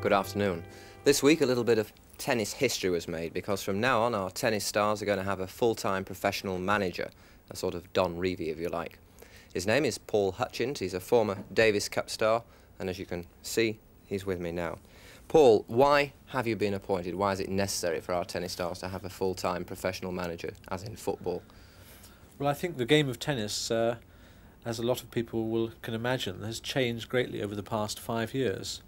Good afternoon. This week a little bit of tennis history was made because from now on our tennis stars are going to have a full-time professional manager, a sort of Don Revie if you like. His name is Paul Hutchins. He's a former Davis Cup star, and as you can see, he's with me now. Paul, why have you been appointed? Why is it necessary for our tennis stars to have a full-time professional manager, as in football? Well, I think the game of tennis, as a lot of people can imagine, has changed greatly over the past 5 years.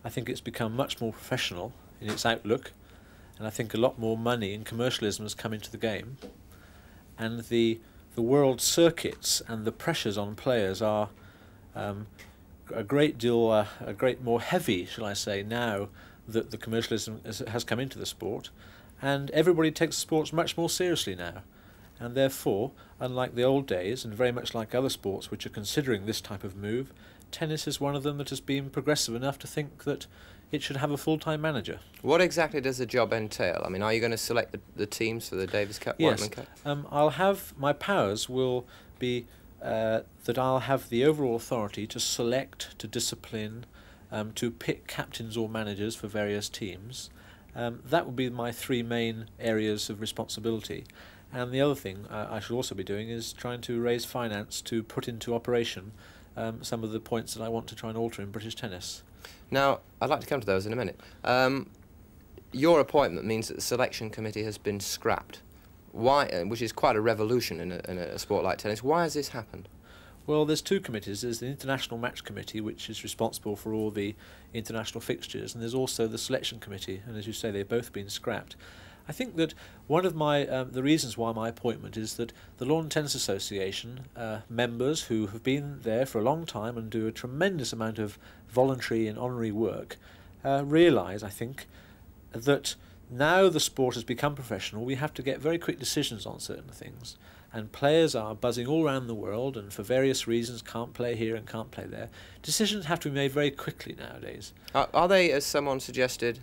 I think it's become much more professional in its outlook, and I think a lot more money and commercialism has come into the game. And the world circuits and the pressures on players are a great more heavy, shall I say, now that the commercialism has come into the sport, and everybody takes sports much more seriously now. And therefore, unlike the old days, and very much like other sports which are considering this type of move, tennis is one of them that has been progressive enough to think that it should have a full-time manager. What exactly does the job entail? I mean, are you going to select the teams for the Davis Cup, yes. Wightman Cup? I'll have, my powers will be that I'll have the overall authority to select, to discipline, to pick captains or managers for various teams. That will be my 3 main areas of responsibility. And the other thing I should also be doing is trying to raise finance to put into operation some of the points that I want to try and alter in British tennis. Now, I'd like to come to those in a minute. Your appointment means that the selection committee has been scrapped. Why? Which is quite a revolution in a sport like tennis. Why has this happened? Well, there's 2 committees. There's the International Match Committee, which is responsible for all the international fixtures, and there's also the Selection Committee, and as you say, they've both been scrapped. I think that one of the reasons why my appointment is that the Lawn Tennis Association members who have been there for a long time and do a tremendous amount of voluntary and honorary work realise, I think, that now the sport has become professional, we have to get very quick decisions on certain things. And players are buzzing all around the world and for various reasons can't play here and can't play there. Decisions have to be made very quickly nowadays. Are they, as someone suggested,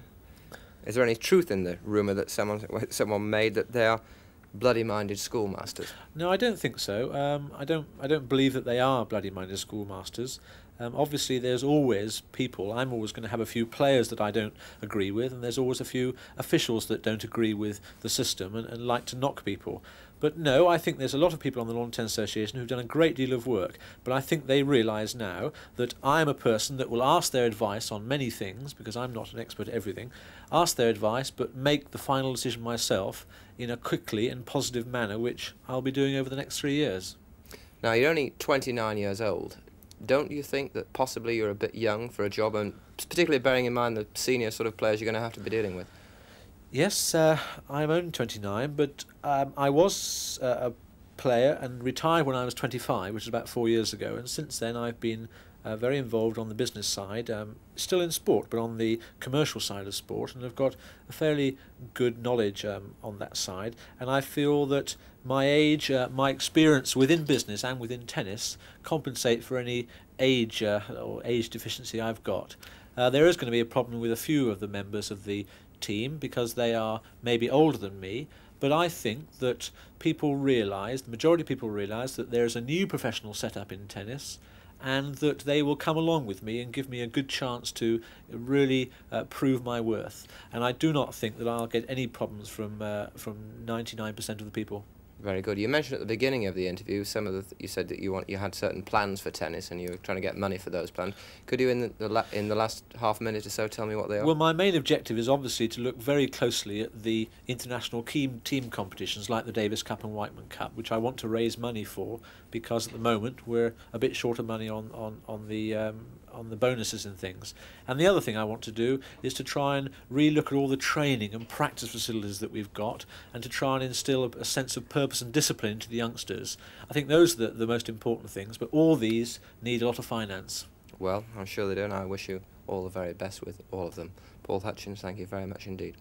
is there any truth in the rumour that someone made that they are bloody-minded schoolmasters? No, I don't think so. I don't believe that they are bloody-minded schoolmasters. Obviously, there's always people. I'm always going to have a few players that I don't agree with, and there's always a few officials that don't agree with the system and like to knock people. But no, I think there's a lot of people on the Lawn Tennis Association who've done a great deal of work, but I think they realise now that I am a person that will ask their advice on many things, because I'm not an expert at everything, ask their advice, but make the final decision myself in a quickly and positive manner, which I'll be doing over the next 3 years. Now, you're only 29 years old. Don't you think that possibly you're a bit young for a job, and particularly bearing in mind the senior sort of players you're going to have to be dealing with? Yes, I'm only 29, but I was a player and retired when I was 25, which is about 4 years ago, and since then I've been very involved on the business side, still in sport, but on the commercial side of sport, and I've got a fairly good knowledge on that side, and I feel that my age, my experience within business and within tennis compensate for any age or age deficiency I've got. There is going to be a problem with a few of the members of the team because they are maybe older than me, but I think that people realise, the majority of people realise that there is a new professional setup in tennis, and that they will come along with me and give me a good chance to really prove my worth. And I do not think that I'll get any problems from 99% of the people. Very good. You mentioned at the beginning of the interview you said that you had certain plans for tennis and you were trying to get money for those plans. Could you, in the last half minute or so, tell me what they are? Well, my main objective is obviously to look very closely at the international team competitions like the Davis Cup and Wightman Cup, which I want to raise money for, because at the moment we're a bit short of money on the bonuses and things. And the other thing I want to do is to try and re-look at all the training and practice facilities that we've got, and to try and instill a sense of purpose and discipline into the youngsters. I think those are the most important things, but all these need a lot of finance. Well, I'm sure they do, and I wish you all the very best with all of them. Paul Hutchins, thank you very much indeed.